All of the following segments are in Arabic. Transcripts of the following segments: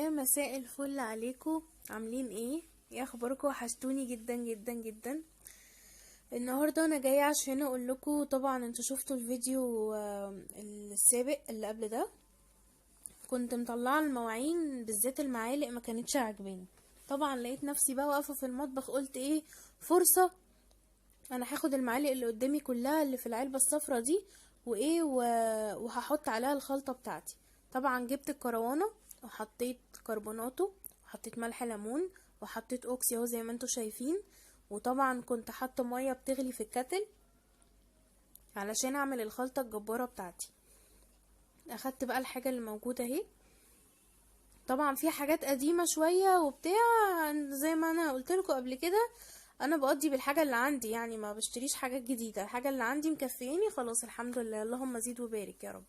يا مساء الفل عليكم، عاملين ايه اخباركم؟ وحشتوني جدا جدا جدا. النهارده انا جايه عشان اقول لكم، طبعا انتوا شفتوا الفيديو السابق اللي قبل ده. كنت مطلعه المواعين بالذات المعالق ما كانتش عاجباني. طبعا لقيت نفسي بقى واقفه في المطبخ، قلت ايه فرصه، انا هاخد المعالق اللي قدامي كلها اللي في العلبه الصفرا دي وهحط عليها الخلطه بتاعتي. طبعا جبت الكروانه وحطيت كربوناتو وحطيت ملح ليمون وحطيت اوكسي اهو زي ما انتوا شايفين. وطبعا كنت حاطه ميه بتغلي في الكتل علشان اعمل الخلطه الجباره بتاعتي. اخدت بقى الحاجه اللي موجوده اهي. طبعا في حاجات قديمه شويه وبتاع، زي ما انا قلت لكم قبل كده، انا بقضي بالحاجه اللي عندي، يعني ما بشتريش حاجات جديده. الحاجه اللي عندي مكفياني خلاص، الحمد لله، اللهم زيد وبارك يا رب.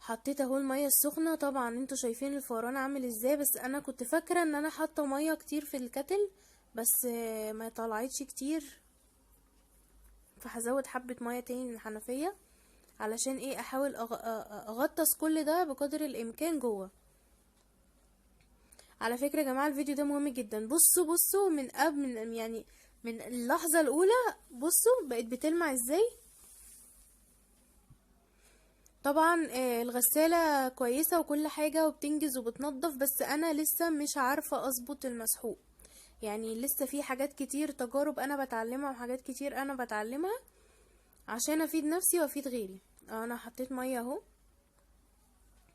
حطيت اهو الميه السخنه. طبعا انتوا شايفين الفوران عامل ازاي، بس انا كنت فاكره ان انا حاطه ميه كتير في الكتل، بس ما طلعتش كتير، فهزود حبه ميه تاني من الحنفيه علشان ايه، احاول اغطس كل ده بقدر الامكان جوه. على فكرة يا جماعة الفيديو ده مهم جدا. بصوا من قبل، من اللحظة الاولى، بصوا بقت بتلمع ازاي. طبعا الغسالة كويسة وكل حاجة وبتنجز وبتنظف، بس انا لسه مش عارفة اظبط المسحوق. يعني لسه في حاجات كتير، تجارب انا بتعلمها وحاجات كتير انا بتعلمها عشان افيد نفسي وافيد غيري. انا حطيت مية اهو،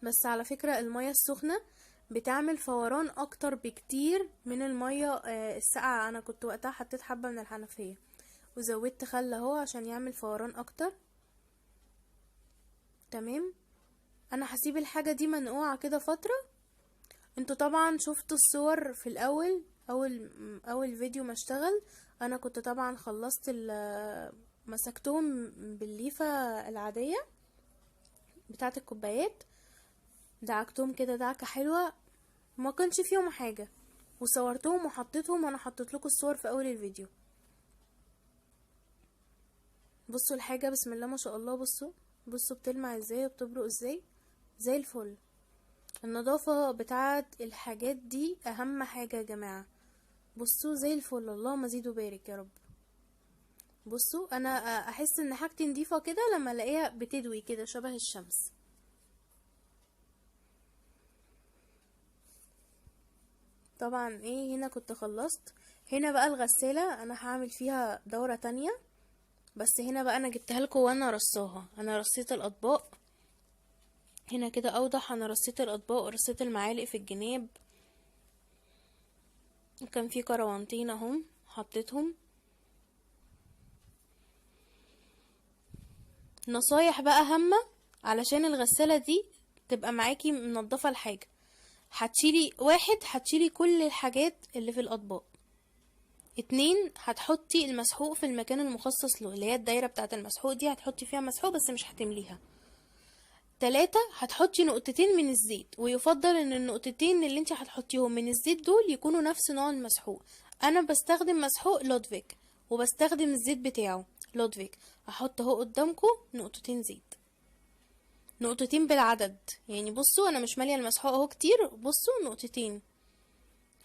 بس على فكرة المية السخنة بتعمل فوران اكتر بكتير من المية الساقعة. انا كنت وقتها حطيت حبة من الحنفية وزودت خل اهو عشان يعمل فوران اكتر. تمام. انا هسيب الحاجة دي منقوعة كده فترة. انتوا طبعا شفتوا الصور في الاول، اول فيديو ما اشتغل. انا كنت طبعا خلصت مسكتهم بالليفة العادية بتاعة الكوبايات، دعكتهم كده دعكة حلوة، ما كانش فيهم حاجة، وصورتهم وحطيتهم، وانا حطيت لكم الصور في اول الفيديو. بصوا الحاجة، بسم الله ما شاء الله. بصوا بتلمع ازاي وبتبرق ازاي، زي الفل. النظافة بتاعت الحاجات دي اهم حاجة يا جماعة. بصوا زي الفل، اللهم زيد وبارك يا رب. بصوا انا احس ان حاجتي نضيفة كده لما الاقيها بتدوي كده شبه الشمس. طبعا ايه، هنا كنت خلصت. هنا بقى الغسالة انا هعمل فيها دورة تانية، بس هنا بقى انا جبتها لكم وانا رصاها. انا رصيت الاطباق هنا كده اوضح، انا رصيت الاطباق ورصيت المعالق في الجناب، وكان في كروانتين اهم حطيتهم. نصايح بقى هامة علشان الغسالة دي تبقى معاكي منضفة الحاجة. هتشيلي كل الحاجات اللي في الاطباق. 2، هتحطي المسحوق في المكان المخصص له، اللي هي الدايرة بتاعة المسحوق دي هتحطي فيها مسحوق بس مش هتمليها. 3، هتحطي نقطتين من الزيت، ويفضل ان النقطتين اللي انت هتحطيهم من الزيت دول يكونوا نفس نوع المسحوق. انا بستخدم مسحوق لودفيك وبستخدم الزيت بتاعه لودفيك. هحط اهو قدامكم نقطتين زيت، نقطتين بالعدد، يعني بصوا انا مش ماليه المسحوق اهو كتير، بصوا نقطتين،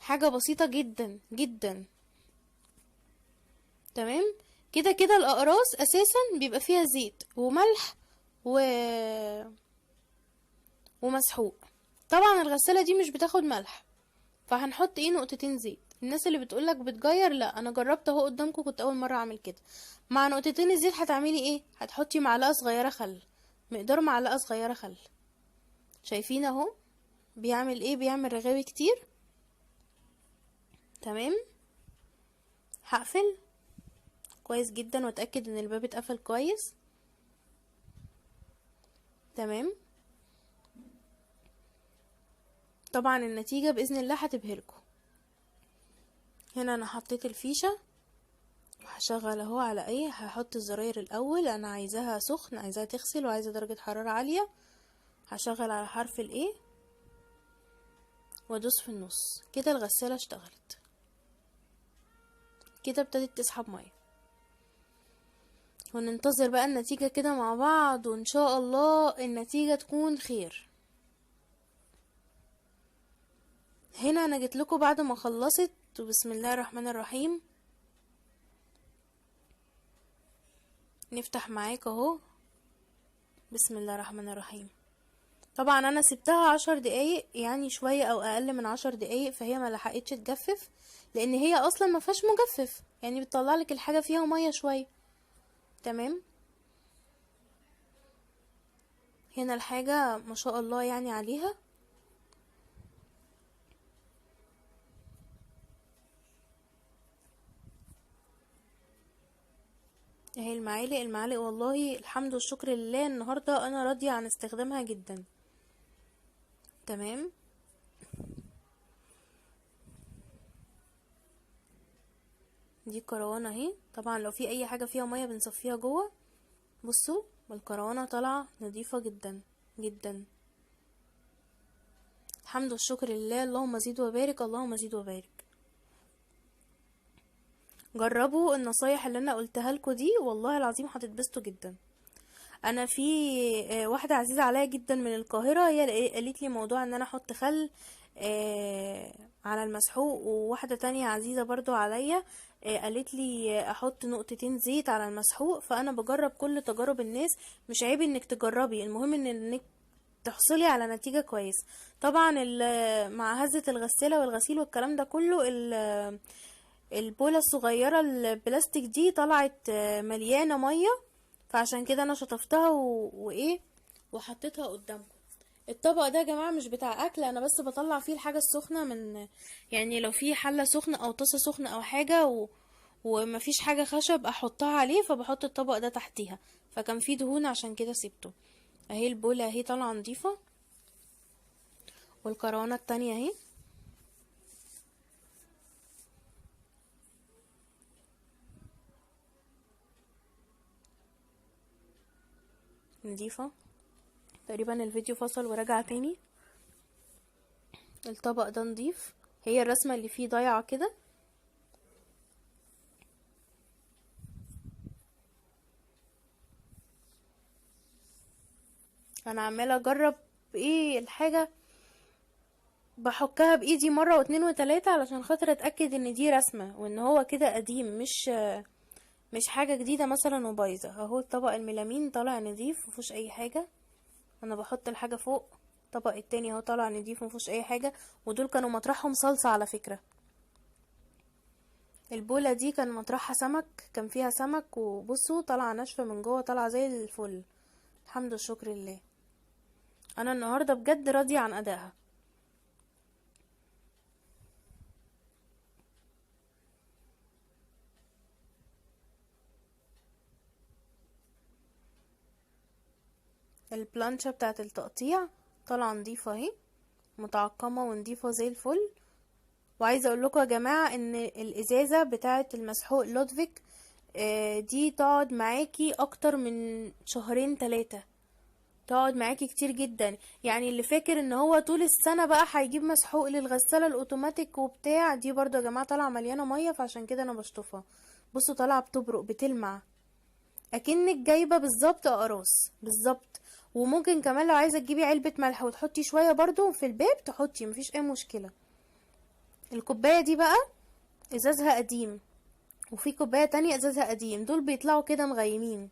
حاجه بسيطه جدا جدا. تمام. كده كده الاقراص اساسا بيبقى فيها زيت وملح ومسحوق. طبعا الغسالة دي مش بتاخد ملح، فهنحط نقطتين زيت. الناس اللي بتقولك بتغير، لا، انا جربت اهو قدامكم، كنت اول مرة اعمل كده. مع نقطتين الزيت هتعملي ايه؟ هتحطي معلقة صغيرة خل، مقدار معلقة صغيرة خل. شايفين اهو بيعمل ايه؟ بيعمل رغاوي كتير. تمام. هقفل كويس جدا واتأكد ان الباب اتقفل كويس. تمام. طبعا النتيجة بإذن الله هتبهركم. هنا انا حطيت الفيشة، هشغل اهو على ايه، هحط الزراير الاول، انا عايزاها سخن، عايزاها تغسل، وعايزة درجة حرارة عالية. هشغل على حرف الايه وادوس في النص كده، الغسالة اشتغلت كده، ابتدت تسحب مية. وننتظر بقى النتيجة كده مع بعض، وان شاء الله النتيجة تكون خير. هنا انا جيت لكم بعد ما خلصت، وبسم الله الرحمن الرحيم نفتح معاك اهو. بسم الله الرحمن الرحيم. طبعا انا سبتها 10 دقايق، يعني شوية او اقل من 10 دقايق، فهي ما لحقتش تجفف، لان هي اصلا ما فيهاش مجفف، يعني بتطلع لك الحاجة فيها مية شوية. تمام. هنا الحاجة ما شاء الله يعني عليها. اهي المعالق والله الحمد والشكر لله النهاردة انا راضية عن استخدامها جدا. تمام. دي الكروانة اهي، طبعا لو في اي حاجة فيها مية بنصفيها جوه. بصوا الكروانة طالعة نظيفة جدا جدا. الحمد والشكر لله، اللهم زيد وبارك، اللهم زيد وبارك. جربوا النصايح اللي انا قلتها لكم دي، والله العظيم هتتبسطوا جدا. انا في واحده عزيزه عليا جدا من القاهره، هي اللي قالت لي موضوع ان انا احط خل على المسحوق، وواحده تانية عزيزه برضو عليا قالت لي احط نقطتين زيت على المسحوق. فانا بجرب كل تجارب الناس، مش عيب انك تجربي، المهم انك تحصلي على نتيجة كويس. طبعا مع هزة الغسالة والغسيل والكلام ده كله، البولة الصغيرة البلاستيك دي طلعت مليانة مية، فعشان كده انا شطفتها وايه وحطيتها قدامكم. الطبق ده يا جماعة مش بتاع اكل، انا بس بطلع فيه الحاجة السخنة من، يعني لو في حلة سخنة او طاسة سخنة او حاجة ومفيش حاجة خشب احطها عليه، فبحط الطبق ده تحتيها، فكان فيه دهون عشان كده سيبته. اهي البولة اهي طالعة نضيفة، والكروانة التانية اهي نضيفة. تقريبا الفيديو فصل ورجع تاني. الطبق ده نضيف، هي الرسمة اللي فيه ضايعة كده. انا عمالة اجرب ايه الحاجة، بحكها بايدي مرة واتنين وتلاتة علشان خاطر اتأكد ان دي رسمة، وان هو كده قديم، مش حاجة جديدة مثلا وبايظة. اهو الطبق الميلامين طالع نضيف مفيهوش اي حاجة. انا بحط الحاجة فوق، الطبق التاني اهو طالع نضيف مفيهوش اي حاجة، ودول كانوا مطرحهم صلصة على فكرة. البولة دي كان مطرحها سمك، كان فيها سمك، وبصوا طالعة ناشفة من جوه، طالعة زي الفل. الحمد والشكر لله، انا النهاردة بجد راضية عن ادائها. البلانشة بتاعت التقطيع طالعة نضيفة اهي، متعقمة ونضيفة زي الفل. وعايزة اقول لكم يا جماعة ان الازازة بتاعت المسحوق لودفيك دي تقعد معاكي اكتر من شهرين 3، تقعد معاكي كتير جدا. يعني اللي فاكر ان هو طول السنة بقى هيجيب مسحوق للغسالة الاوتوماتيك وبتاع، دي برضو يا جماعة طالعة مليانة مية، فعشان كده انا بشطفها. بصوا طالعة بتبرق بتلمع، اكنك جايبة بالظبط اقراص بالظبط. وممكن كمان لو عايزة تجيبي علبة ملح وتحطي شوية برضو في الباب تحطي، مفيش اي مشكلة. الكوباية دي بقى ازازها قديم، وفي كوباية تانية ازازها قديم، دول بيطلعوا كده مغيمين،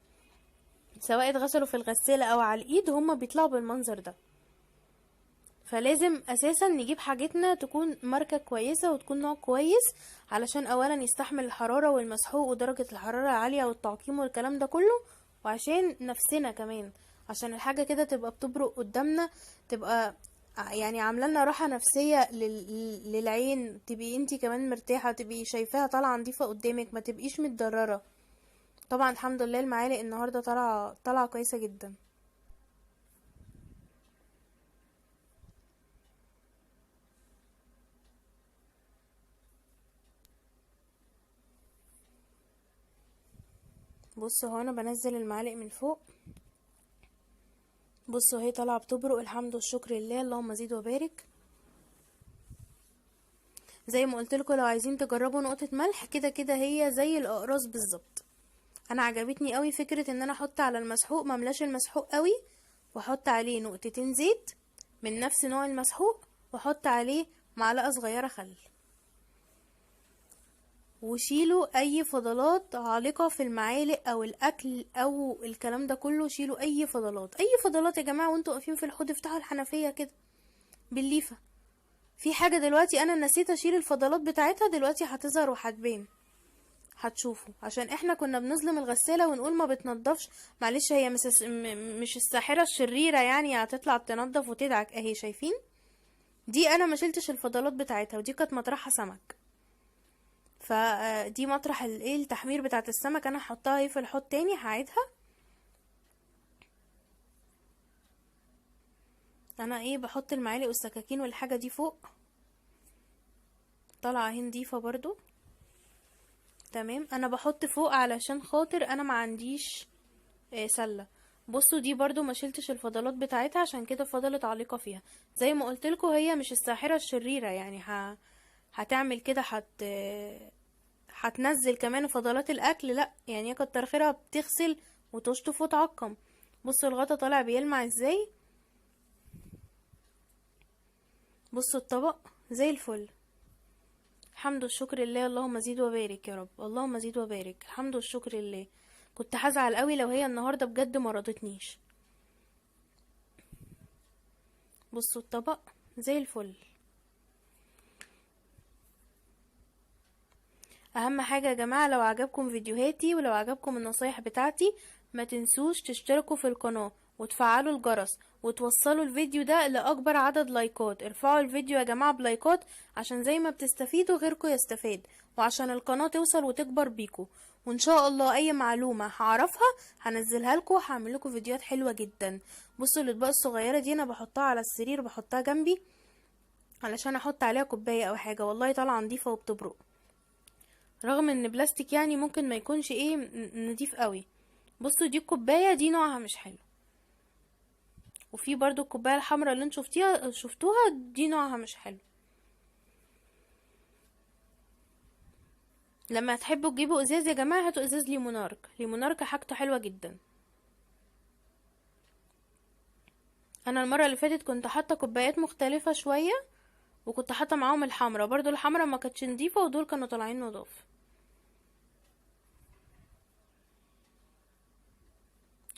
سواء اتغسلوا في الغسالة او على الايد هما بيطلعوا بالمنظر ده. فلازم اساسا نجيب حاجتنا تكون ماركة كويسة وتكون نوع كويس، علشان اولا يستحمل الحرارة والمسحوق ودرجة الحرارة العالية والتعقيم والكلام ده كله، وعشان نفسنا كمان، عشان الحاجة كده تبقى بتبرق قدامنا، تبقى يعني عامله لنا راحة نفسية للعين، تبقي انتي كمان مرتاحة، تبقي شايفاها طالعة نظيفة قدامك، ما تبقيش متضررة. طبعا الحمد لله المعالق النهاردة طالعة كويسة جدا. بصوا هو انا بنزل المعالق من فوق، بصوا هي طالعه بتبرق، الحمد والشكر لله، اللهم زيد وبارك. زي ما قلت لكم لو عايزين تجربوا نقطه ملح، كده كده هي زي الاقراص بالظبط. انا عجبتني قوي فكره ان انا احط على المسحوق، مملاش المسحوق قوي، واحط عليه نقطتين زيت من نفس نوع المسحوق، واحط عليه معلقة صغيرة خل. وشيلوا اي فضلات عالقة في المعالق او الاكل او الكلام ده كله، شيلوا اي فضلات، اي فضلات يا جماعة. وانتوا واقفين في الحوض افتحوا الحنفية كده بالليفة. في حاجة دلوقتي انا نسيت اشيل الفضلات بتاعتها، دلوقتي هتظهر وهتبان، هتشوفوا. عشان احنا كنا بنظلم الغسالة ونقول ما بتنضفش. معلش، هي مش الساحرة الشريرة يعني هتطلع تنضف وتدعك. اهي شايفين، دي انا ما شلتش الفضلات بتاعتها، ودي كانت مطرحها سمك. فدي مطرح الايه التحمير بتاعت السمك، انا هحطها اهي في الحوض تاني، هعيدها. انا ايه بحط المعالق والسكاكين والحاجة دي فوق، طالعة اهي نضيفة برضو. تمام، انا بحط فوق علشان خاطر انا ما عنديش سلة. بصوا دي برضو ما شلتش الفضلات بتاعتها، عشان كده فضلت عالقة فيها. زي ما قلت لكم هي مش الساحرة الشريرة يعني هتعمل كده، هتنزل كمان فضلات الاكل، لا يعني هي كتر خيرها بتغسل وتشطف وتعقم. بصوا الغطا طالع بيلمع ازاي، بصوا الطبق زي الفل. الحمد والشكر لله، اللهم زيد وبارك يا رب، اللهم زيد وبارك، الحمد والشكر لله. كنت هزعل قوي لو هي النهارده بجد ما رضتنيش. بصوا الطبق زي الفل. اهم حاجة يا جماعة، لو عجبكم فيديوهاتي ولو عجبكم النصايح بتاعتي، ما تنسوش تشتركوا في القناة وتفعلوا الجرس وتوصلوا الفيديو ده لأكبر عدد لايكات. ارفعوا الفيديو يا جماعة بلايكات، عشان زي ما بتستفيدوا غيركم يستفاد، وعشان القناة توصل وتكبر بيكو. وان شاء الله اي معلومة هعرفها هنزلها لكم، هعمل لكم فيديوهات حلوة جدا. بصوا الاطباق الصغيرة دي انا بحطها على السرير، بحطها جنبي علشان احط عليها كوباية او حاجة، والله طالعة نضيفة وبتبرق. رغم ان بلاستيك يعني ممكن ما يكونش ايه نضيف قوي. بصوا دي الكوبايه دي نوعها مش حلو، وفي برضو الكوبايه الحمراء اللي انتوا شفتوها دي نوعها مش حلو. لما تحبوا تجيبوا ازاز يا جماعه هاتوا ازاز ليمونارك، ليمونارك حاجته حلوه جدا. انا المره اللي فاتت كنت حاطه كوبايات مختلفه شويه، وكنت حاطه معاهم الحمراء برضو، الحمراء ما كانتش نضيفه ودول كانوا طالعين نضاف.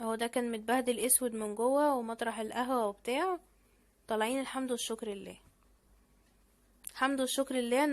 اهو ده كان متبهدل اسود من جوه ومطرح القهوه وبتاع، طالعين الحمد والشكر لله، الحمد والشكر لله.